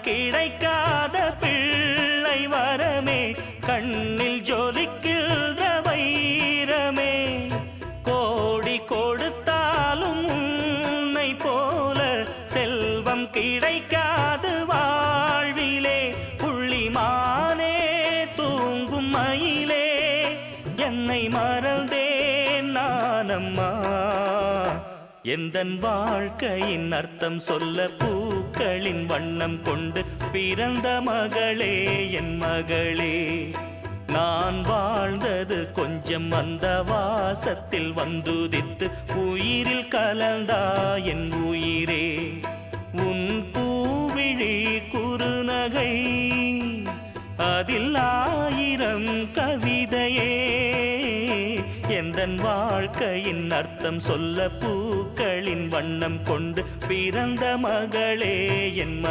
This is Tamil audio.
கிடைக்காத பிள்ளை வரமே, கண்ணில் ஜொலிக்கின்ற வைரமே. கோடி கொடுத்தாலும் உன்னை போல செல்வம் கிடைக்காது வாழ்விலே. புள்ளிமானே தூங்கும் மயிலே, என்னை மறந்தேன் நானம்மா. எந்தன் வாழ்க்கையின் அர்த்தம் சொல்ல பூக்களின் வண்ணம் கொண்டு பிறந்த மகளே என் மகளே. நான் வாழ்ந்தது கொஞ்சம் அந்த வாசத்தில் வந்துதித்து உயிரில் கலந்தா என் உயிரே. உன் பூவிழி குறுநகை அதில் 1000 கவிதையே. எந்தன் வாழ்க்கையின் அர்த்தம் சொல்ல பூக்களின் வண்ணம் கொண்டு பிறந்த மகளே என்